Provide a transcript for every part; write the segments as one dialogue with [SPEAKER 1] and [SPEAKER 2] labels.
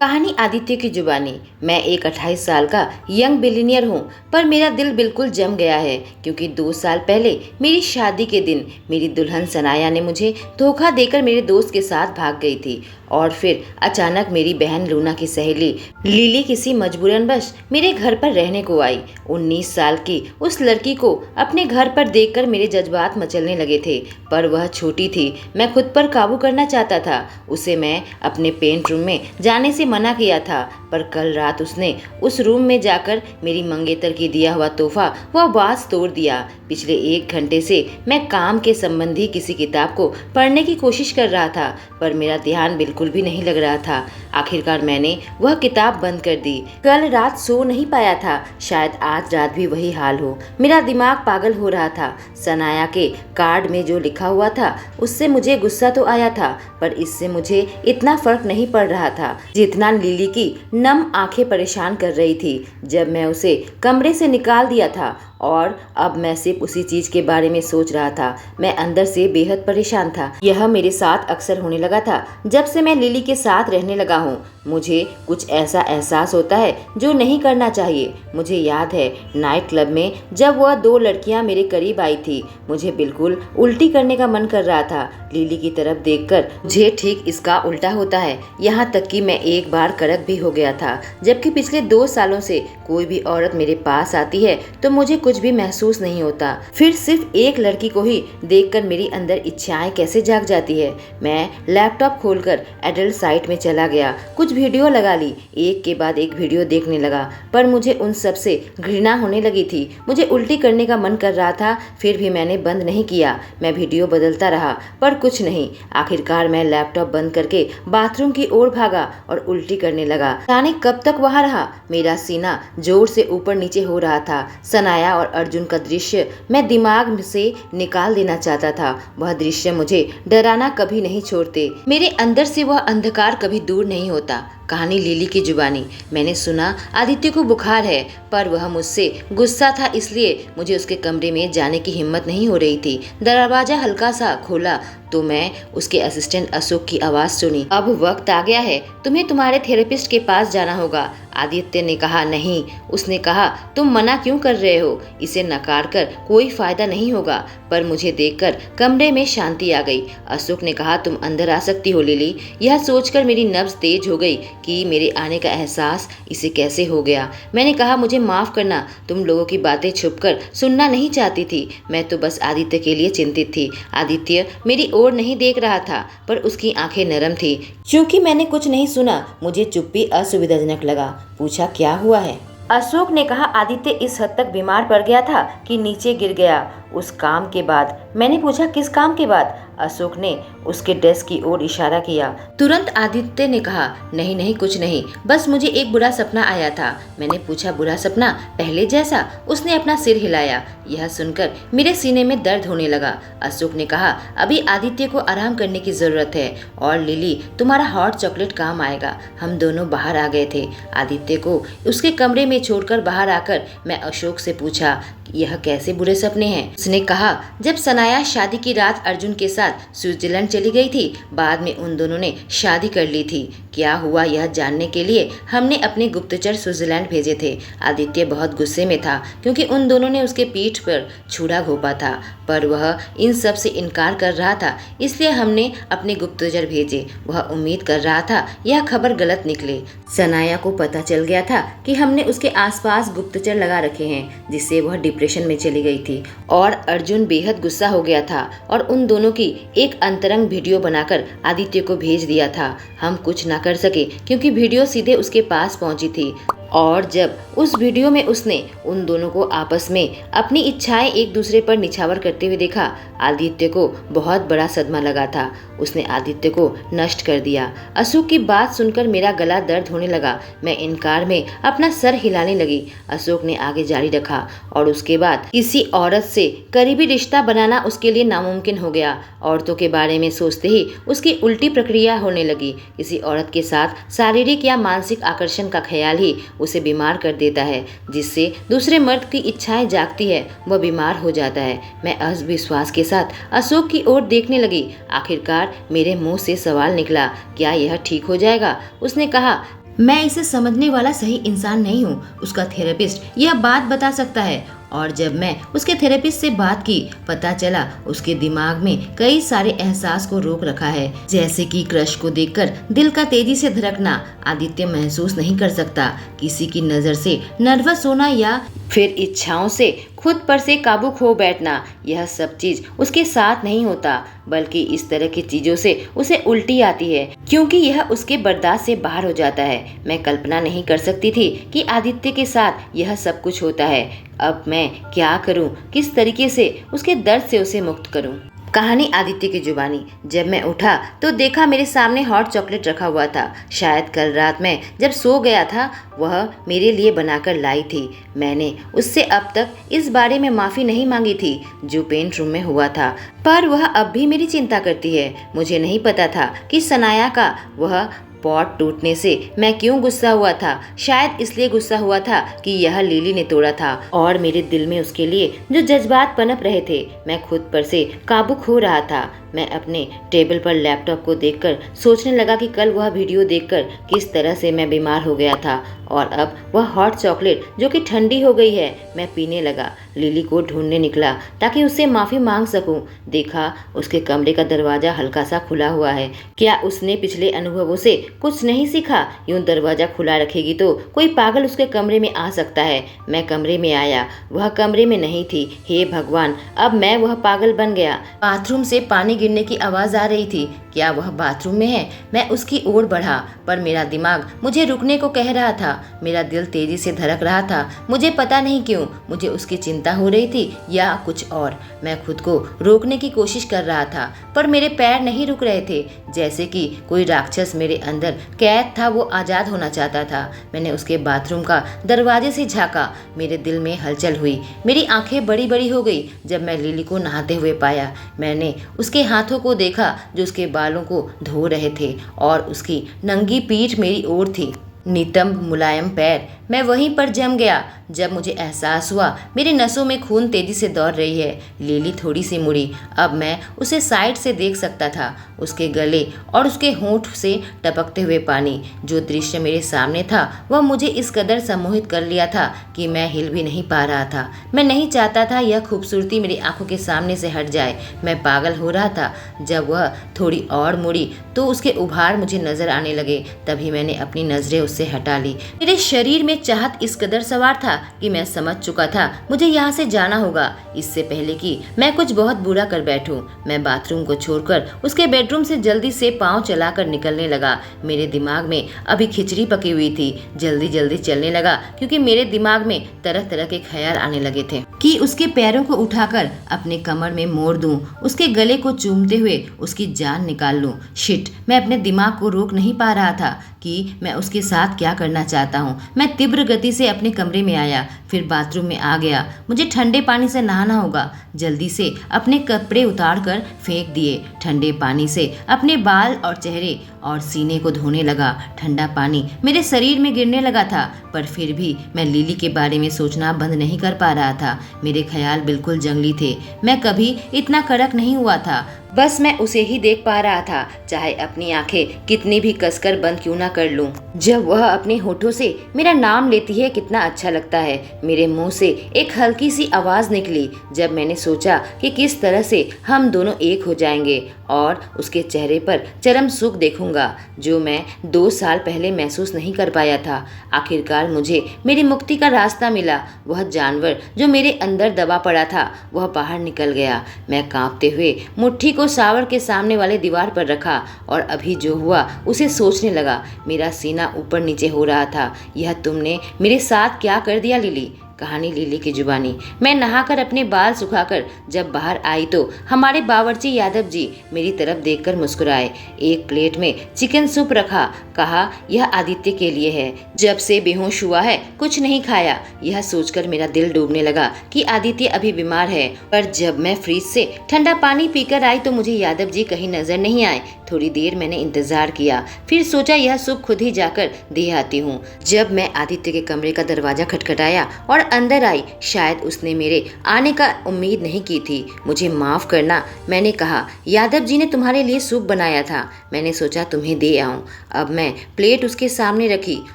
[SPEAKER 1] कहानी आदित्य की जुबानी। मैं एक 28 साल का यंग बिलियनियर हूँ, पर मेरा दिल बिल्कुल जम गया है क्योंकि 2 साल पहले मेरी शादी के दिन मेरी दुल्हन सनाया ने मुझे धोखा देकर मेरे दोस्त के साथ भाग गई थी। और फिर अचानक मेरी बहन लूना की सहेली लिली किसी मजबूरनवश मेरे घर पर रहने को आई। 19 साल की उस लड़की को अपने घर पर देखकर मेरे जज्बात मचलने लगे थे, पर वह छोटी थी। मैं खुद पर काबू करना चाहता था। उसे मैं अपने पेंट रूम में जाने से मना किया था, पर कल रात उसने उस रूम में जाकर मेरी मंगेतर की दिया हुआ तोहफा वह बाज तोड़ दिया। पिछले 1 घंटे से मैं काम के संबंधी किसी किताब को पढ़ने की कोशिश कर रहा था, पर मेरा ध्यान बिल्कुल भी नहीं लग रहा था। आखिरकार मैंने वह किताब बंद कर दी। कल रात सो नहीं पाया था, शायद आज रात भी वही हाल हो। मेरा दिमाग पागल हो रहा था। सनाया के कार्ड में जो लिखा हुआ था उससे मुझे गुस्सा तो आया था, पर इससे मुझे इतना फर्क नहीं पड़ रहा था जितना लिली की नम आंखें परेशान कर रही थी जब मैं उसे कमरे से निकाल दिया था। और अब मैं सिर्फ उसी चीज के बारे में सोच रहा था। मैं अंदर से बेहद परेशान था। यह मेरे साथ अक्सर होने लगा था जब से मैं लिली के साथ रहने लगा हूँ। मुझे कुछ ऐसा एहसास होता है जो नहीं करना चाहिए। मुझे याद है नाइट क्लब में जब वह 2 लड़कियां मेरे करीब आई थी, मुझे बिल्कुल उल्टी करने का मन कर रहा था। लिली की तरफ देखकर मुझे ठीक इसका उल्टा होता है। यहाँ तक कि मैं एक बार कड़क भी हो गया था, जबकि पिछले 2 सालों से कोई भी औरत मेरे पास आती है तो मुझे कुछ भी महसूस नहीं होता। फिर सिर्फ एक लड़की को ही देखकर मेरी अंदर इच्छाएं कैसे जाग जाती है। मैं लैपटॉप खोलकर एडल्ट साइट में चला गया, कुछ वीडियो लगा ली, एक के बाद एक वीडियो देखने लगा, पर मुझे उन सब से घृणा होने लगी थी। मुझे उल्टी करने का मन कर रहा था, फिर भी मैंने बंद नहीं किया। मैं वीडियो बदलता रहा, पर कुछ नहीं। आखिरकार मैं लैपटॉप बंद करके बाथरूम की ओर भागा और उल्टी करने लगा। जाने कब तक वहां रहा। मेरा सीना जोर से ऊपर नीचे हो रहा था। सनाया और अर्जुन का दृश्य मैं दिमाग से निकाल देना चाहता था। वह दृश्य मुझे डराना कभी नहीं छोड़ते। मेरे अंदर से वह अंधकार कभी दूर नहीं होता। कहानी लिली की जुबानी। मैंने सुना आदित्य को बुखार है, पर वह मुझसे गुस्सा था, इसलिए मुझे उसके कमरे में जाने की हिम्मत नहीं हो रही थी। दरवाजा हल्का सा खोला तो मैं उसके असिस्टेंट अशोक की आवाज सुनी। अब वक्त आ गया है, तुम्हें तुम्हारे थेरेपिस्ट के पास जाना होगा। आदित्य ने कहा। नहीं, उसने कहा। तुम मना क्यों कर रहे हो? इसे नकार कर कोई फायदा नहीं होगा। पर मुझे देखकर कमरे में शांति आ गई। अशोक ने कहा, तुम अंदर आ सकती हो लिली। यह सोचकर मेरी नब्ज तेज हो गई कि मेरे आने का एहसास इसे कैसे हो गया। मैंने कहा, मुझे माफ करना, तुम लोगों की बातें छुपकर सुनना नहीं चाहती थी। मैं तो बस आदित्य के लिए चिंतित थी। आदित्य मेरी ओर नहीं देख रहा था, पर उसकी आंखें नरम थी। क्योंकि मैंने कुछ नहीं सुना, मुझे चुप्पी असुविधाजनक लगा। पूछा, क्या हुआ है? अशोक ने कहा, आदित्य इस हद तक बीमार पड़ गया था कि नीचे गिर गया उस काम के बाद। मैंने पूछा, किस काम के बाद? अशोक ने उसके डेस्क की ओर इशारा किया। तुरंत आदित्य ने कहा, नहीं नहीं, कुछ नहीं, बस मुझे एक बुरा सपना आया था। मैंने पूछा, बुरा सपना? पहले जैसा? उसने अपना सिर हिलाया। यह सुनकर मेरे सीने में दर्द होने लगा। अशोक ने कहा, अभी आदित्य को आराम करने की जरूरत है, और लिली, तुम्हारा हॉट चॉकलेट काम आएगा। हम दोनों बाहर आ गए थे। आदित्य को उसके कमरे में छोड़कर बाहर आकर मैं अशोक से पूछा, यह कैसे बुरे सपने हैं? उसने कहा, जब सनाया शादी की रात अर्जुन के साथ स्विट्जरलैंड चली गई थी, बाद में उन दोनों ने शादी कर ली थी। क्या हुआ यह जानने के लिए हमने अपने गुप्तचर स्विट्जरलैंड भेजे थे। आदित्य बहुत गुस्से में था क्योंकि उन दोनों ने उसके पीठ पर छुरा घोंपा था, पर वह इन सब से इनकार कर रहा था, इसलिए हमने अपने गुप्तचर भेजे। वह उम्मीद कर रहा था यह खबर गलत निकले। सनाया को पता चल गया था कि हमने उसके आसपास गुप्तचर लगा रखे हैं, जिससे वह डिप्रेशन में चली गई थी। और अर्जुन बेहद गुस्सा हो गया था और उन दोनों की एक अंतरंग वीडियो बनाकर आदित्य को भेज दिया था। हम कुछ ना कर सके क्योंकि वीडियो सीधे उसके पास पहुंची थी। और जब उस वीडियो में उसने उन दोनों को आपस में अपनी इच्छाएं एक दूसरे पर निछावर करते हुए देखा, आदित्य को बहुत बड़ा सदमा लगा था। उसने आदित्य को नष्ट कर दिया। अशोक की बात सुनकर मेरा गला दर्द होने लगा। मैं इनकार में अपना सर हिलाने लगी। अशोक ने आगे जारी रखा, और उसके बाद किसी औरत से करीबी रिश्ता बनाना उसके लिए नामुमकिन हो गया। औरतों के बारे में सोचते ही उसकी उल्टी प्रक्रिया होने लगी। किसी औरत के साथ शारीरिक या मानसिक आकर्षण का ख्याल ही उसे बीमार कर देता है, जिससे दूसरे मर्द की इच्छाएं जागती है, वह बीमार हो जाता है। मैं अविश्वास के साथ अशोक की ओर देखने लगी। आखिरकार मेरे मुंह से सवाल निकला, क्या यह ठीक हो जाएगा? उसने कहा, मैं इसे समझने वाला सही इंसान नहीं हूँ। उसका थेरेपिस्ट यह बात बता सकता है। और जब मैं उसके थेरेपिस्ट से बात की, पता चला उसके दिमाग में कई सारे एहसास को रोक रखा है, जैसे कि क्रश को देखकर दिल का तेजी से धड़कना आदित्य महसूस नहीं कर सकता, किसी की नजर से नर्वस होना या फिर इच्छाओं से खुद पर से काबू खो बैठना, यह सब चीज उसके साथ नहीं होता, बल्कि इस तरह की चीजों से उसे उल्टी आती है, क्योंकि यह उसके बर्दाश्त से बाहर हो जाता है। मैं कल्पना नहीं कर सकती थी कि आदित्य के साथ यह सब कुछ होता है। अब मैं क्या करूं, किस तरीके से उसके दर्द से उसे मुक्त करूं। कहानी आदित्य की जुबानी। जब मैं उठा तो देखा मेरे सामने हॉट चॉकलेट रखा हुआ था। शायद कल रात में जब सो गया था वह मेरे लिए बनाकर लाई थी। मैंने उससे अब तक इस बारे में माफ़ी नहीं मांगी थी जो पेंट रूम में हुआ था, पर वह अब भी मेरी चिंता करती है। मुझे नहीं पता था कि सनाया का वह पॉट टूटने से मैं क्यों गुस्सा हुआ था। शायद इसलिए गुस्सा हुआ था कि यह लिली ने तोड़ा था और मेरे दिल में उसके लिए जो जज्बात पनप रहे थे, मैं खुद पर से काबू खो रहा था। मैं अपने टेबल पर लैपटॉप को देखकर सोचने लगा कि कल वह वीडियो देखकर किस तरह से मैं बीमार हो गया था, और अब वह हॉट चॉकलेट जो कि ठंडी हो गई है मैं पीने लगा। लिली को ढूंढने निकला ताकि उससे माफ़ी मांग सकूं। देखा उसके कमरे का दरवाज़ा हल्का सा खुला हुआ है। क्या उसने पिछले अनुभवों से कुछ नहीं सीखा? यूं दरवाज़ा खुला रखेगी तो कोई पागल उसके कमरे में आ सकता है। मैं कमरे में आया, वह कमरे में नहीं थी। हे भगवान, अब मैं वह पागल बन गया। बाथरूम से पानी गिरने की आवाज़ आ रही थी। क्या वह बाथरूम में है? मैं उसकी ओर बढ़ा, पर मेरा दिमाग मुझे रुकने को कह रहा था। मेरा दिल तेजी से धड़क रहा था। मुझे पता नहीं क्यों मुझे उसकी चिंता हो रही थी या कुछ और। मैं खुद को रोकने की कोशिश कर रहा था, पर मेरे पैर नहीं रुक रहे थे। जैसे कि कोई राक्षस मेरे अंदर कैद था, वो आज़ाद होना चाहता था। मैंने उसके बाथरूम का दरवाजे से झाँका। मेरे दिल में हलचल हुई। मेरी आंखें बड़ी बड़ी हो गई जब मैं लिली को नहाते हुए पाया। मैंने उसके हाथों को देखा जो उसके बालों को धो रहे थे, और उसकी नंगी पीठ मेरी ओर थी। नितंब मुलायम पैर। मैं वहीं पर जम गया जब मुझे एहसास हुआ मेरी नसों में खून तेजी से दौड़ रही है। लिली थोड़ी सी मुड़ी। अब मैं उसे साइड से देख सकता था, उसके गले और उसके होंठ से टपकते हुए पानी। जो दृश्य मेरे सामने था वह मुझे इस कदर सम्मोहित कर लिया था कि मैं हिल भी नहीं पा रहा था। मैं नहीं चाहता था यह खूबसूरती मेरी आंखों के सामने से हट जाए। मैं पागल हो रहा था। जब वह थोड़ी और मुड़ी तो उसके उभार मुझे नजर आने लगे। तभी मैंने अपनी नजरें उससे हटा ली। मेरे शरीर में चाहत इस कदर सवार था कि मैं समझ चुका था मुझे यहाँ से जाना होगा, इससे पहले कि मैं कुछ बहुत बुरा कर बैठूं। मैं बाथरूम को छोड़कर उसके बेडरूम से जल्दी से पांव चलाकर निकलने लगा। मेरे दिमाग में अभी खिचड़ी पकी हुई थी। जल्दी जल्दी चलने लगा क्योंकि मेरे दिमाग में तरह तरह के ख्याल आने लगे थे कि उसके पैरों को उठाकर अपने कमर में मोड़ दूं, उसके गले को चूमते हुए उसकी जान निकाल लूं। शिट, मैं अपने दिमाग को रोक नहीं पा रहा था कि मैं उसके साथ क्या करना चाहता हूँ। मैं तीव्र गति से अपने कमरे में आया, फिर बाथरूम में आ गया। मुझे ठंडे पानी से नहाना होगा। जल्दी से अपने कपड़े उतार कर फेंक दिए। ठंडे पानी से अपने बाल और चेहरे और सीने को धोने लगा। ठंडा पानी मेरे शरीर में गिरने लगा था, पर फिर भी मैं लिली के बारे में सोचना बंद नहीं कर पा रहा था। मेरे ख्याल बिल्कुल जंगली थे। मैं कभी इतना कड़क नहीं हुआ था। बस मैं उसे ही देख पा रहा था, चाहे अपनी आंखें कितनी भी कसकर बंद क्यों ना कर लूं। जब वह अपने होठों से मेरा नाम लेती है कितना अच्छा लगता है। मेरे मुंह से एक हल्की सी आवाज़ निकली जब मैंने सोचा कि किस तरह से हम दोनों एक हो जाएंगे, और उसके चेहरे पर चरम सुख देखूंगा जो मैं 2 साल पहले महसूस नहीं कर पाया था। आखिरकार मुझे मेरी मुक्ति का रास्ता मिला। वह जानवर जो मेरे अंदर दबा पड़ा था वह बाहर निकल गया। मैं कांपते हुए मुट्ठी को शावर के सामने वाले दीवार पर रखा और अभी जो हुआ उसे सोचने लगा। मेरा सीना ऊपर नीचे हो रहा था। यह तुमने मेरे साथ क्या कर दिया लिली? कहानी लिली की जुबानी। मैं नहाकर अपने बाल सुखाकर जब बाहर आई तो हमारे बावर्ची यादव जी मेरी तरफ देखकर मुस्कुराए। एक प्लेट में चिकन सूप रखा। कहा, यह आदित्य के लिए है। जब से बेहोश हुआ है कुछ नहीं खाया। यह सोचकर मेरा दिल डूबने लगा कि आदित्य अभी बीमार है। पर जब मैं फ्रिज से ठंडा पानी पीकर आई तो मुझे यादव जी कहीं नजर नहीं आए। थोड़ी देर मैंने इंतजार किया, फिर सोचा यह सूप खुद ही जाकर दे आती हूँ। जब मैं आदित्य के कमरे का दरवाजा खटखटाया और अंदर आई। शायद उसने मेरे आने का उम्मीद नहीं की थी। मुझे माफ़ करना, मैंने कहा। यादव जी ने तुम्हारे लिए सूप बनाया था, मैंने सोचा तुम्हें दे आऊं। अब मैं प्लेट उसके सामने रखी।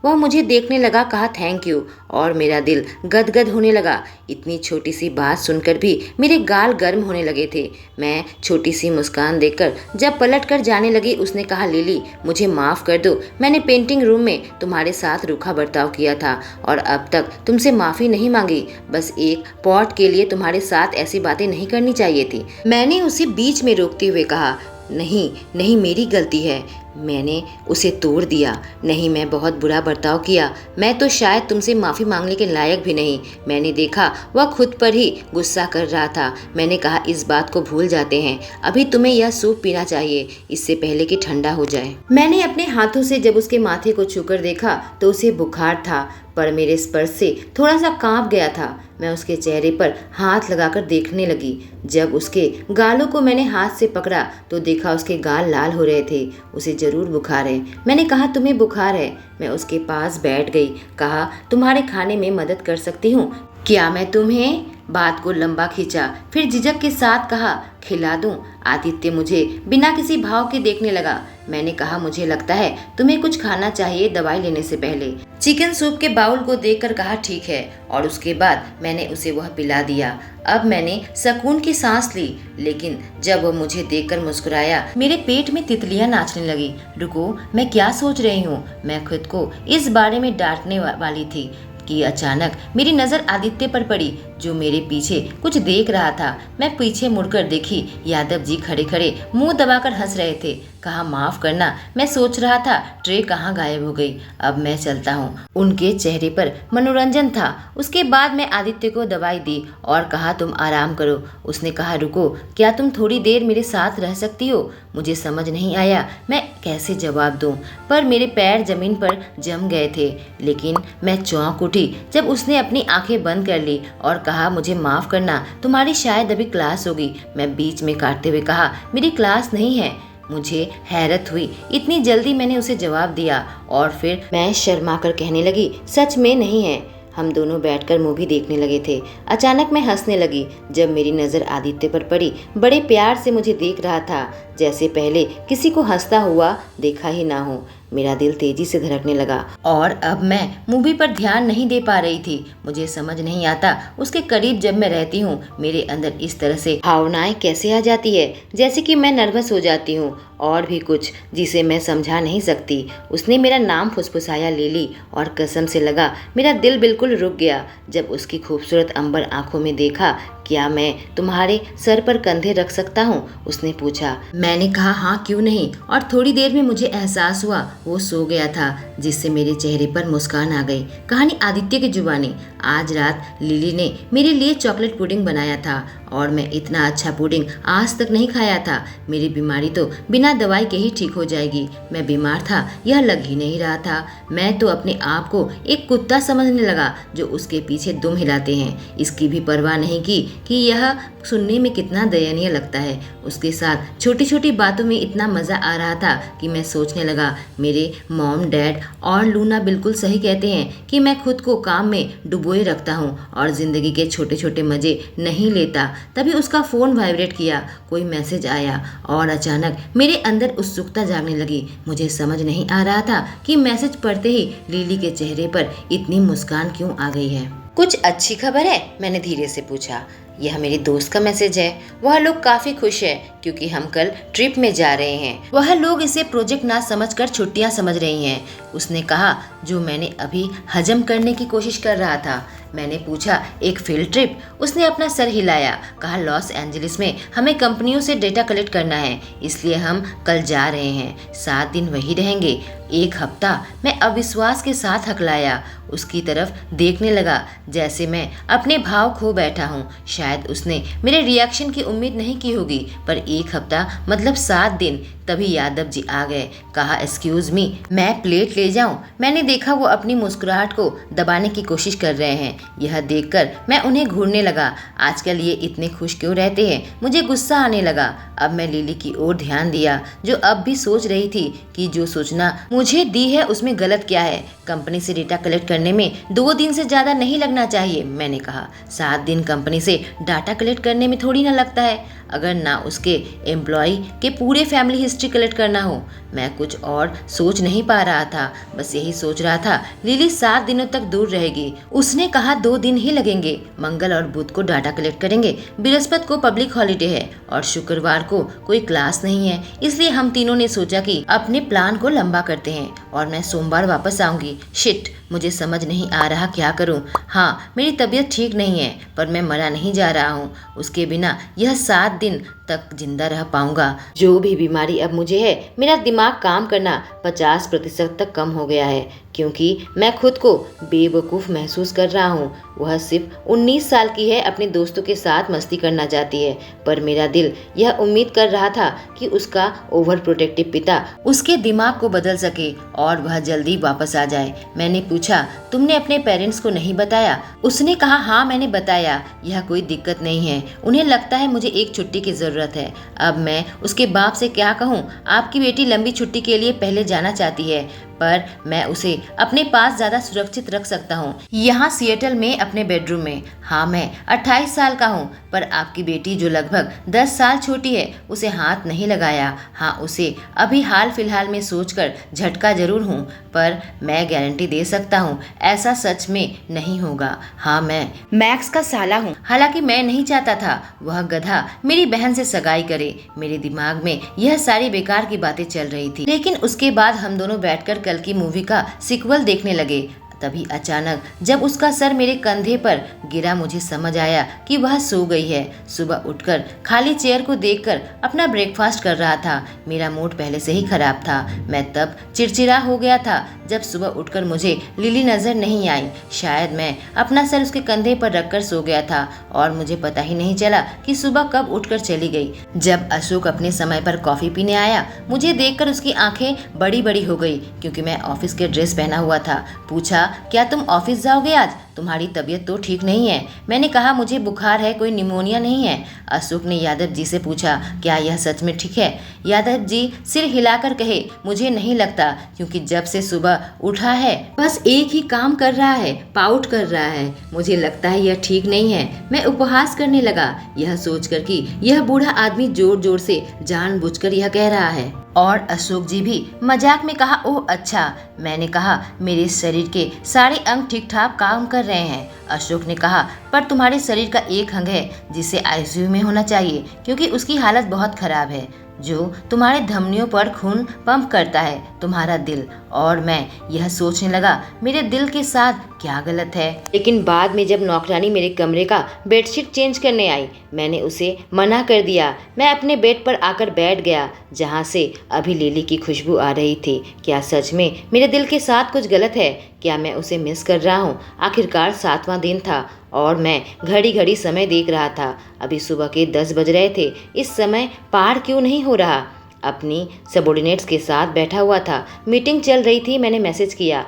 [SPEAKER 1] वह मुझे देखने लगा, कहा थैंक यू, और मेरा दिल गदगद होने लगा। इतनी छोटी सी बात सुनकर भी मेरे गाल गर्म होने लगे थे। मैं छोटी सी मुस्कान देकर जब पलट कर जाने लगी, उसने कहा लिली मुझे माफ़ कर दो, मैंने पेंटिंग रूम में तुम्हारे साथ रूखा बर्ताव किया था और अब तक तुमसे माफ़ी नहीं मांगी। बस एक पॉट के लिए तुम्हारे साथ ऐसी बातें नहीं करनी चाहिए थी। मैंने उसे बीच में रोकते हुए कहा, नहीं नहीं, मेरी गलती है, मैंने उसे तोड़ दिया। नहीं, मैं बहुत बुरा बर्ताव किया। मैं तो शायद तुमसे माफ़ी मांगने के लायक भी नहीं। मैंने देखा वह खुद पर ही गुस्सा कर रहा था। मैंने कहा इस बात को भूल जाते हैं, अभी तुम्हें यह सूप पीना चाहिए इससे पहले कि ठंडा हो जाए। मैंने अपने हाथों से जब उसके माथे को छूकर देखा तो उसे बुखार था, पर मेरे स्पर्श से थोड़ा सा कांप गया था। मैं उसके चेहरे पर हाथ लगाकर देखने लगी। जब उसके गालों को मैंने हाथ से पकड़ा तो देखा उसके गाल लाल हो रहे थे। उसे जरूर बुखार है। मैंने कहा तुम्हें बुखार है। मैं उसके पास बैठ गई। कहा तुम्हारे खाने में मदद कर सकती हूँ क्या मैं तुम्हें? बात को लंबा खींचा, फिर झिझक के साथ कहा खिला दूं? आदित्य मुझे बिना किसी भाव के देखने लगा। मैंने कहा मुझे लगता है तुम्हें कुछ खाना चाहिए दवाई लेने से पहले। चिकन सूप के बाउल को देखकर कहा ठीक है, और उसके बाद मैंने उसे वह पिला दिया। अब मैंने सुकून की सांस ली, लेकिन जब वह मुझे देखकर मुस्कुराया मेरे पेट में तितलियां नाचने लगी। रुको, मैं क्या सोच रही हूँ? मैं खुद को इस बारे में डांटने वाली थी कि अचानक मेरी नज़र आदित्य पर पड़ी, जो मेरे पीछे कुछ देख रहा था। मैं पीछे मुड़कर देखी, यादव जी खड़े खड़े मुंह दबाकर हंस रहे थे। कहा माफ करना, मैं सोच रहा था ट्रे कहाँ गायब हो गई। अब मैं चलता हूँ। उनके चेहरे पर मनोरंजन था। उसके बाद मैं आदित्य को दवाई दी और कहा तुम आराम करो। उसने कहा रुको, क्या तुम थोड़ी देर मेरे साथ रह सकती हो? मुझे समझ नहीं आया मैं कैसे जवाब दूं, पर मेरे पैर जमीन पर जम गए थे। लेकिन मैं चौंक उठी जब उसने अपनी आंखें बंद कर ली और कहा मुझे माफ़ करना, तुम्हारी शायद अभी क्लास होगी। मैं बीच में काटते हुए कहा मेरी क्लास नहीं है। मुझे हैरत हुई, इतनी जल्दी मैंने उसे जवाब दिया, और फिर मैं शर्मा कर कहने लगी सच में नहीं है। हम दोनों बैठकर मूवी देखने लगे थे। अचानक मैं हंसने लगी जब मेरी नज़र आदित्य पर पड़ी। बड़े प्यार से मुझे देख रहा था, जैसे पहले किसी को हंसता हुआ देखा ही ना हो। मेरा दिल तेजी से धड़कने लगा और अब मैं मूवी पर ध्यान नहीं दे पा रही थी। मुझे समझ नहीं आता उसके करीब जब मैं रहती हूँ मेरे अंदर इस तरह से भावनाएं कैसे आ जाती है, जैसे कि मैं नर्वस हो जाती हूँ और भी कुछ जिसे मैं समझा नहीं सकती। उसने मेरा नाम फुसफुसाया लिली, और कसम से लगा मेरा दिल बिल्कुल रुक गया जब उसकी खूबसूरत अंबर आंखों में देखा। क्या मैं तुम्हारे सर पर कंधे रख सकता हूँ? उसने पूछा। मैंने कहा हाँ क्यों नहीं, और थोड़ी देर में मुझे एहसास हुआ वो सो गया था, जिससे मेरे चेहरे पर मुस्कान आ गई। कहानी आदित्य की जुबानी। आज रात लिली ने मेरे लिए चॉकलेट पुडिंग बनाया था और मैं इतना अच्छा पुडिंग आज तक नहीं खाया था। मेरी बीमारी तो बिना दवाई के ही ठीक हो जाएगी। मैं बीमार था यह लग ही नहीं रहा था। मैं तो अपने आप को एक कुत्ता समझने लगा जो उसके पीछे दुम हिलाते हैं। इसकी भी परवाह नहीं की कि यह सुनने में कितना दयनीय लगता है। उसके साथ छोटी छोटी बातों में इतना मज़ा आ रहा था कि मैं सोचने लगा मेरे मॉम डैड और लूना बिल्कुल सही कहते हैं कि मैं खुद को काम में डुबोए रखता हूँ और ज़िंदगी के छोटे छोटे मज़े नहीं लेता। तभी उसका फ़ोन वाइब्रेट किया, कोई मैसेज आया और अचानक मेरे अंदर उत्सुकता जागने लगी। मुझे समझ नहीं आ रहा था कि मैसेज पढ़ते ही लिली के चेहरे पर इतनी मुस्कान क्यों आ गई है। कुछ अच्छी खबर है? मैंने धीरे से पूछा। यह मेरे दोस्त का मैसेज है। वह लोग काफ़ी खुश है क्योंकि हम कल ट्रिप में जा रहे हैं। वह लोग इसे प्रोजेक्ट ना समझकर छुट्टियां समझ रही हैं। उसने कहा जो मैंने अभी हजम करने की कोशिश कर रहा था। मैंने पूछा एक फील्ड ट्रिप? उसने अपना सर हिलाया। कहा लॉस एंजलिस में हमें कंपनियों से डेटा कलेक्ट करना है, इसलिए हम कल जा रहे हैं। 7 दिन वही रहेंगे। 1 हफ्ता? मैं अविश्वास के साथ हकलाया। उसकी तरफ देखने लगा जैसे मैं अपने भाव खो बैठा हूँ। शायद उसने मेरे रिएक्शन की उम्मीद नहीं की होगी, पर 1 हफ्ता मतलब 7 दिन। तभी यादव जी आ गए। कहा, एक्सक्यूज मी, मैं प्लेट ले जाऊं? मैंने देखा वो अपनी मुस्कुराहट को दबाने की कोशिश कर रहे हैं। यह देखकर मैं उन्हें घूरने लगा। आजकल ये इतने खुश क्यों रहते हैं? मुझे गुस्सा आने लगा। अब मैं लिली की ओर ध्यान दिया, जो अब भी सोच रही थी कि जो सूचना मुझे दी है उसमें गलत क्या है। कंपनी से डेटा कलेक्ट करने में 2 दिन से ज्यादा नहीं लगना चाहिए, मैंने कहा। 7 दिन कंपनी से डाटा कलेक्ट करने में थोड़ी ना लगता है, अगर ना उसके एम्प्लॉय के पूरे फैमिली हिस्ट्री कलेक्ट करना हो। मैं कुछ और सोच नहीं पा रहा था, बस यही सोच रहा था लिली 7 दिनों तक दूर रहेगी। उसने कहा 2 दिन ही लगेंगे। मंगल और बुध को डाटा कलेक्ट करेंगे, बृहस्पति को पब्लिक हॉलिडे है और शुक्रवार को कोई क्लास नहीं है। इसलिए हम तीनों ने सोचा कि अपने प्लान को लंबा करते हैं और मैं सोमवार वापस आऊंगी। शिट, मुझे समझ नहीं आ रहा क्या करूं। हाँ, मेरी तबीयत ठीक नहीं है, पर मैं मरा नहीं जा रहा हूँ। उसके बिना यह 7 दिन तक जिंदा रह पाऊंगा। जो भी बीमारी अब मुझे है, मेरा दिमाग काम करना 50% तक कम हो गया है, क्योंकि मैं खुद को बेवकूफ़ महसूस कर रहा हूँ। वह सिर्फ 19 साल की है, अपने दोस्तों के साथ मस्ती करना चाहती है, पर मेरा दिल यह उम्मीद कर रहा था कि उसका ओवर प्रोटेक्टिव पिता उसके दिमाग को बदल सके और वह जल्दी वापस आ जाए। मैंने पूछा, तुमने अपने पेरेंट्स को नहीं बताया? उसने कहा, हाँ मैंने बताया, यह कोई दिक्कत नहीं है। उन्हें लगता है मुझे एक छुट्टी की ज़रूरत है। अब मैं उसके बाप से क्या कहूँ? आपकी बेटी लंबी छुट्टी के लिए पहले जाना चाहती है, पर मैं उसे अपने पास ज़्यादा सुरक्षित रख सकता हूँ, यहाँ सिएटल में अपने बेडरूम में। हाँ, मैं 28 साल का हूँ, पर आपकी बेटी जो लगभग 10 साल छोटी है, उसे हाथ नहीं लगाया। हाँ, उसे अभी हाल फिलहाल में सोचकर झटका जरूर हूँ, पर मैं गारंटी दे सकता हूँ ऐसा सच में नहीं होगा। हाँ, मैं मैक्स का साला हूँ। हालांकि मैं नहीं चाहता था वह गधा मेरी बहन से सगाई करे। मेरे दिमाग में यह सारी बेकार की बातें चल रही थी, लेकिन उसके बाद हम दोनों बैठकर कल की मूवी का सीक्वल देखने लगे। तभी अचानक जब उसका सर मेरे कंधे पर गिरा, मुझे समझ आया कि वह सो गई है। सुबह उठकर खाली चेयर को देखकर अपना ब्रेकफास्ट कर रहा था। मेरा मूड पहले से ही खराब था। मैं तब चिड़चिड़ा हो गया था जब सुबह उठकर मुझे लिली नजर नहीं आई। शायद मैं अपना सर उसके कंधे पर रखकर सो गया था और मुझे पता ही नहीं चला कि सुबह कब उठकर चली गई। जब अशोक अपने समय पर कॉफी पीने आया, मुझे देखकर उसकी आंखें बड़ी बड़ी हो गई, क्योंकि मैं ऑफिस के ड्रेस पहना हुआ था। पूछा, क्या तुम ऑफिस जाओगे आज? तुम्हारी तबीयत तो ठीक नहीं है। मैंने कहा, मुझे बुखार है, कोई निमोनिया नहीं है। अशोक ने यादव जी से पूछा, क्या यह सच में ठीक है? यादव जी सिर हिलाकर कहे, मुझे नहीं लगता, क्योंकि जब से सुबह उठा है बस एक ही काम कर रहा है, पाउट कर रहा है। मुझे लगता है यह ठीक नहीं है। मैं उपहास करने लगा, यह सोचकर कि यह बूढ़ा आदमी जोर जोर से जानबूझकर यह कह रहा है। और अशोक जी भी मजाक में कहा, ओह अच्छा। मैंने कहा, मेरे शरीर के सारे अंग ठीक ठाक काम कर रहे हैं। अशोक ने कहा, पर तुम्हारे शरीर का एक अंग है जिसे आईसीयू में होना चाहिए, क्योंकि उसकी हालत बहुत खराब है, जो तुम्हारे धमनियों पर खून पंप करता है, तुम्हारा दिल। और मैं यह सोचने लगा, मेरे दिल के साथ क्या गलत है। लेकिन बाद में जब नौकरानी मेरे कमरे का बेडशीट चेंज करने आई, मैंने उसे मना कर दिया। मैं अपने बेड पर आकर बैठ गया, जहाँ से अभी लिली की खुशबू आ रही थी। क्या सच में मेरे दिल के साथ कुछ गलत है? क्या मैं उसे मिस कर रहा हूँ? आखिरकार 7वां दिन था और मैं घड़ी घड़ी समय देख रहा था। अभी सुबह के 10 बज रहे थे। इस समय पार क्यों नहीं हो रहा? अपनी सबॉर्डिनेट्स के साथ बैठा हुआ था, मीटिंग चल रही थी। मैंने मैसेज किया,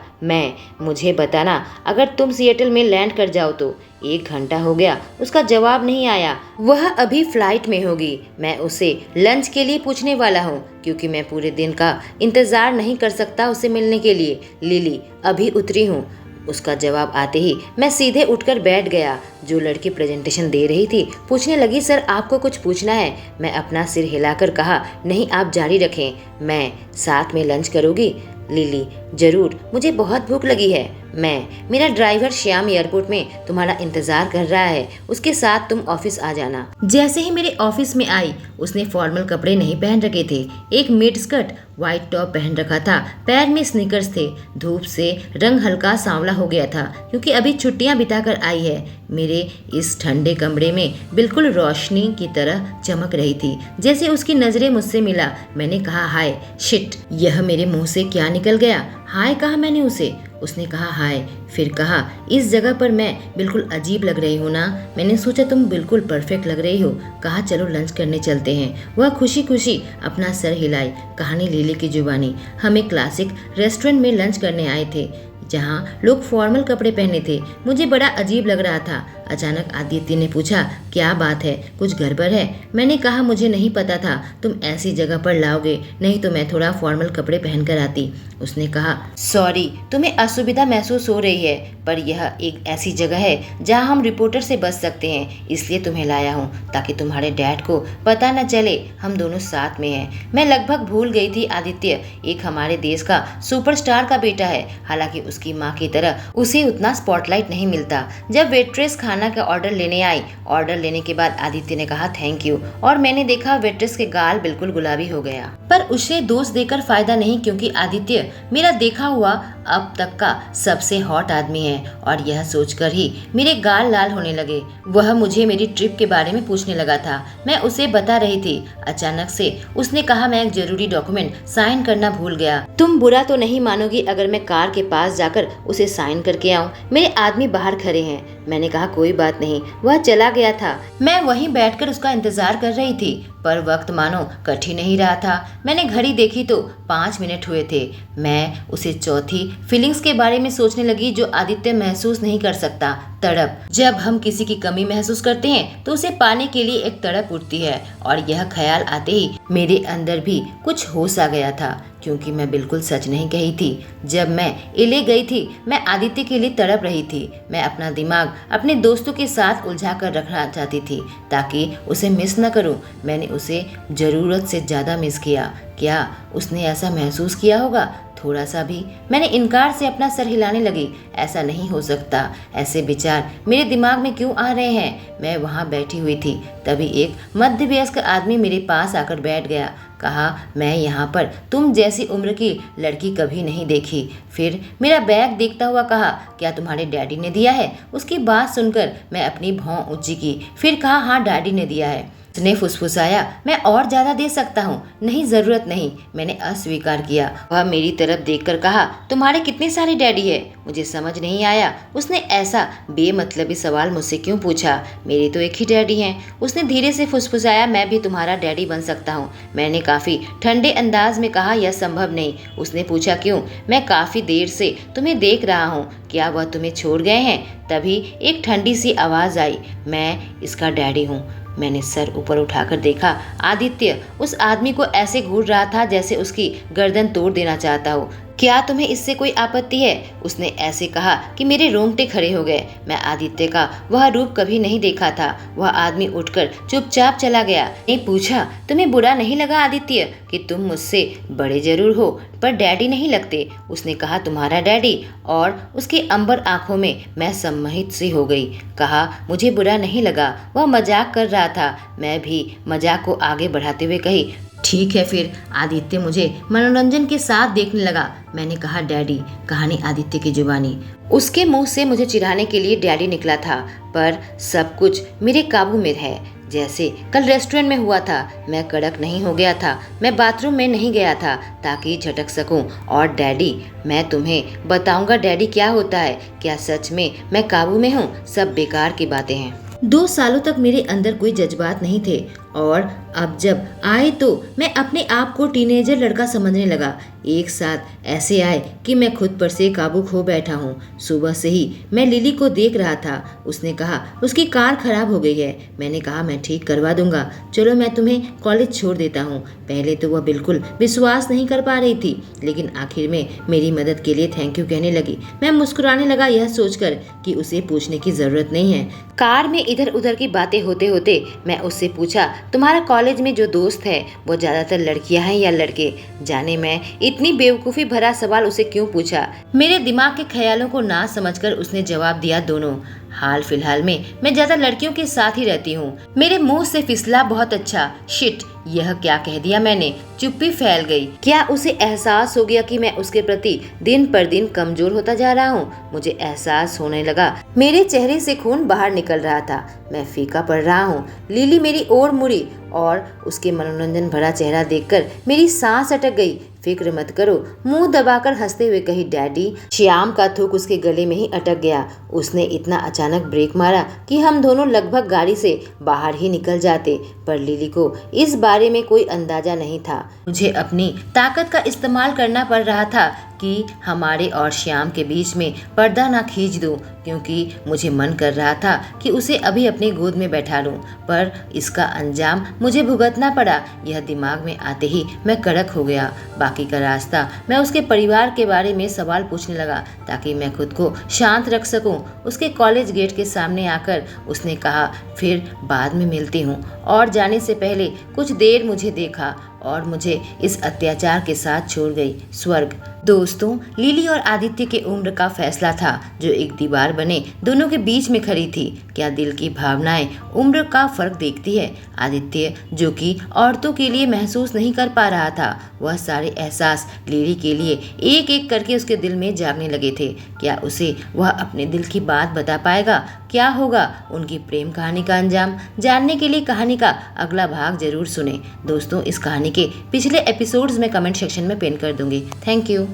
[SPEAKER 1] मुझे बताना अगर तुम सिएटल में लैंड कर जाओ तो। 1 घंटा हो गया, उसका जवाब नहीं आया। वह अभी फ्लाइट में होगी। मैं उसे लंच के लिए पूछने वाला हूँ, क्योंकि मैं पूरे दिन का इंतजार नहीं कर सकता उसे मिलने के लिए। लिली, अभी उतरी हूँ। उसका जवाब आते ही मैं सीधे उठकर बैठ गया। जो लड़की प्रेजेंटेशन दे रही थी पूछने लगी, सर आपको कुछ पूछना है? मैं अपना सिर हिलाकर कहा, नहीं आप जारी रखें। मैं साथ में लंच करोगी? लिली, जरूर, मुझे बहुत भूख लगी है। मेरा ड्राइवर श्याम एयरपोर्ट में तुम्हारा इंतजार कर रहा है, उसके साथ तुम ऑफिस आ जाना। जैसे ही मेरे ऑफिस में आई, उसने फॉर्मल कपड़े नहीं पहन रखे थे। एक मिड स्कर्ट, व्हाइट टॉप पहन रखा था, पैर में स्नीकर्स थे। धूप से रंग हल्का सांवला हो गया था, क्योंकि अभी छुट्टियां बिताकर आई है। मेरे इस ठंडे कमरे में बिल्कुल रोशनी की तरह चमक रही थी। जैसे उसकी नजरें मुझसे मिला, मैंने कहा, हाय। शिट, यह मेरे मुंह से क्या निकल गया? हाय कहा मैंने उसे। उसने कहा हाय, फिर कहा इस जगह पर मैं बिल्कुल अजीब लग रही हूँ ना। मैंने सोचा तुम बिल्कुल परफेक्ट लग रही हो। कहा चलो लंच करने चलते हैं। वह खुशी खुशी अपना सर हिलाई। कहानी लिली की जुबानी। हम एक क्लासिक रेस्टोरेंट में लंच करने आए थे जहाँ लोग फॉर्मल कपड़े पहने थे। मुझे बड़ा अजीब लग रहा था। अचानक आदित्य ने पूछा क्या बात है, कुछ गड़बड़ है? मैंने कहा मुझे नहीं पता था तुम ऐसी जगह पर लाओगे, नहीं तो मैं थोड़ा फॉर्मल कपड़े पहन कर आती। उसने कहा सॉरी, तुम्हें असुविधा महसूस हो रही है, पर यह एक ऐसी जगह है जहाँ हम रिपोर्टर से बच सकते हैं, इसलिए तुम्हें लाया हूँ ताकि तुम्हारे डैड को पता न चले हम दोनों साथ में हैं। मैं लगभग भूल गई थी आदित्य एक हमारे देश का सुपरस्टार का बेटा है। हालांकि उसकी माँ की तरह उसे उतना स्पॉटलाइट नहीं मिलता। जब वेट्रेस खाना का ऑर्डर लेने आई, ऑर्डर लेने के बाद आदित्य ने कहा थैंक यू, और मैंने देखा वेट्रेस के गाल बिल्कुल गुलाबी हो गया। पर उसे दोष देकर फायदा नहीं, क्योंकि आदित्य मेरा देखा हुआ अब तक का सबसे हॉट आदमी है, और यह सोचकर ही मेरे गाल लाल होने लगे। वह मुझे मेरी ट्रिप के बारे में पूछने लगा था। मैं उसे बता रही थी। अचानक से उसने कहा मैं एक जरूरी डॉक्यूमेंट साइन करना भूल गया। तुम बुरा तो नहीं मानोगी अगर मैं कार के पास जाकर उसे साइन करके आऊं? मेरे आदमी बाहर खड़े हैं। मैंने कहा कोई बात नहीं। वह चला गया था। मैं वहीं बैठकर उसका इंतजार कर रही थी, पर वक्त मानो कट ही नहीं रहा था। मैंने घड़ी देखी तो 5 मिनट हुए थे। मैं उसे चौथी फीलिंग्स के बारे में सोचने लगी जो आदित्य महसूस नहीं कर सकता, तड़प। जब हम किसी की कमी महसूस करते हैं तो उसे पाने के लिए एक तड़प उठती है, और यह ख्याल आते ही मेरे अंदर भी कुछ होश आ गया था, क्योंकि मैं बिल्कुल सच नहीं कही थी। जब मैं एले गई थी मैं आदित्य के लिए तड़प रही थी। मैं अपना दिमाग अपने दोस्तों के साथ उलझा कर रखना चाहती थी ताकि उसे मिस न करूं। मैंने उसे जरूरत से ज्यादा मिस किया। क्या उसने ऐसा महसूस किया होगा? थोड़ा सा भी? मैंने इनकार से अपना सर हिलाने लगी। ऐसा नहीं हो सकता। ऐसे विचार मेरे दिमाग में क्यों आ रहे हैं? मैं वहाँ बैठी हुई थी, तभी एक मध्यवयस्क आदमी मेरे पास आकर बैठ गया। कहा मैं यहाँ पर तुम जैसी उम्र की लड़की कभी नहीं देखी। फिर मेरा बैग देखता हुआ कहा क्या तुम्हारे डैडी ने दिया है? उसकी बात सुनकर मैं अपनी भौं ऊंची की। फिर कहा हाँ डैडी ने दिया है। उसने फुसफुसाया मैं और ज्यादा दे सकता हूँ। नहीं जरूरत नहीं, मैंने अस्वीकार किया। वह मेरी तरफ देखकर कहा तुम्हारे कितने सारे डैडी है? मुझे समझ नहीं आया उसने ऐसा बेमतलबी सवाल मुझसे क्यों पूछा। मेरे तो एक ही डैडी हैं। उसने धीरे से फुसफुसाया मैं भी तुम्हारा डैडी बन सकता हूँ। मैंने काफी ठंडे अंदाज में कहा यह संभव नहीं। उसने पूछा क्यों? मैं काफी देर से तुम्हें देख रहा हूँ, क्या वह तुम्हें छोड़ गए हैं? तभी एक ठंडी सी आवाज आई मैं इसका डैडी हूँ। मैंने सर ऊपर उठाकर देखा। आदित्य उस आदमी को ऐसे घूर रहा था जैसे उसकी गर्दन तोड़ देना चाहता हो। क्या तुम्हें इससे कोई आपत्ति है? उसने ऐसे कहा कि मेरे रोंगटे खड़े हो गए। मैं आदित्य का वह रूप कभी नहीं देखा था। वह आदमी उठकर चुपचाप चला गया। ने पूछा तुम्हें बुरा नहीं लगा आदित्य कि तुम मुझसे बड़े जरूर हो पर डैडी नहीं लगते? उसने कहा तुम्हारा डैडी? और उसके अंबर आंखों में मैं सम्मोहित सी हो गई। कहा मुझे बुरा नहीं लगा, वह मजाक कर रहा था। मैं भी मजाक को आगे बढ़ाते हुए कही ठीक है फिर। आदित्य मुझे मनोरंजन के साथ देखने लगा। मैंने कहा डैडी। कहानी आदित्य की जुबानी। उसके मुंह से मुझे चिढ़ाने के लिए डैडी निकला था, पर सब कुछ मेरे काबू में है। जैसे कल रेस्टोरेंट में हुआ था। मैं कड़क नहीं हो गया था। मैं बाथरूम में नहीं गया था ताकि झटक सकूं। और डैडी, मैं तुम्हें बताऊंगा डैडी क्या होता है। क्या सच में मैं काबू में हूँ? सब बेकार की बातें हैं। 2 सालों तक मेरे अंदर कोई जज्बात नहीं थे, और अब जब आए तो मैं अपने आप को टीनेजर लड़का समझने लगा। एक साथ ऐसे आए कि मैं खुद पर से काबू खो बैठा हूँ। सुबह से ही मैं लिली को देख रहा था। उसने कहा उसकी कार खराब हो गई है। मैंने कहा मैं ठीक करवा दूंगा, चलो मैं तुम्हें कॉलेज छोड़ देता हूँ। पहले तो वह बिल्कुल विश्वास नहीं कर पा रही थी, लेकिन आखिर में मेरी मदद के लिए थैंक यू कहने लगी। मैं मुस्कुराने लगा यह सोचकर कि उसे पूछने की जरूरत नहीं है। कार में इधर उधर की बातें होते होते मैं उससे पूछा तुम्हारा कॉलेज में जो दोस्त है वो ज्यादातर लड़कियां हैं या लड़के? जाने मैं इतनी बेवकूफी भरा सवाल उसे क्यों पूछा। मेरे दिमाग के ख्यालों को ना समझकर उसने जवाब दिया दोनों। हाल फिलहाल में मैं ज्यादा लड़कियों के साथ ही रहती हूँ। मेरे मुंह से फिसला बहुत अच्छा। शिट, यह क्या कह दिया मैंने? चुप्पी फैल गई। क्या उसे एहसास हो गया कि मैं उसके प्रति दिन पर दिन कमजोर होता जा रहा हूँ? मुझे एहसास होने लगा मेरे चेहरे से खून बाहर निकल रहा था। मैं फीका पड़ रहा हूँ। लिली मेरी ओर मुड़ी और उसके मनोरंजन भरा चेहरा देखकर मेरी सांस अटक गई। फिक्र मत करो, मुंह दबाकर हंसते हुए कही डैडी। श्याम का थूक उसके गले में ही अटक गया। उसने इतना अचानक ब्रेक मारा कि हम दोनों लगभग गाड़ी से बाहर ही निकल जाते, पर लिली को इस बारे में कोई अंदाजा नहीं था। मुझे अपनी ताकत का इस्तेमाल करना पड़ रहा था कि हमारे और श्याम के बीच में पर्दा ना खींच दूं, क्योंकि मुझे मन कर रहा था कि उसे अभी अपनी गोद में बैठा लूं, पर इसका अंजाम मुझे भुगतना पड़ा। यह दिमाग में आते ही मैं कड़क हो गया। बाकी का रास्ता मैं उसके परिवार के बारे में सवाल पूछने लगा ताकि मैं खुद को शांत रख सकूं। उसके कॉलेज गेट के सामने आकर उसने कहा, फिर बाद में मिलती हूँ, और जाने से पहले कुछ देर मुझे देखा और मुझे इस अत्याचार के साथ छोड़ गई। स्वर्ग। दोस्तों, लिली और आदित्य के उम्र का फैसला था जो एक दीवार बने दोनों के बीच में खड़ी थी। क्या दिल की भावनाएं उम्र का फर्क देखती है? आदित्य, जो कि औरतों के लिए महसूस नहीं कर पा रहा था, वह सारे एहसास लिली के लिए एक एक करके उसके दिल में जागने लगे थे। क्या उसे वह अपने दिल की बात बता पाएगा? क्या होगा उनकी प्रेम कहानी का अंजाम? जानने के लिए कहानी का अगला भाग जरूर सुने। दोस्तों, इस कहानी के पिछले एपिसोड्स में कमेंट सेक्शन में पिन कर दूंगी। Thank you.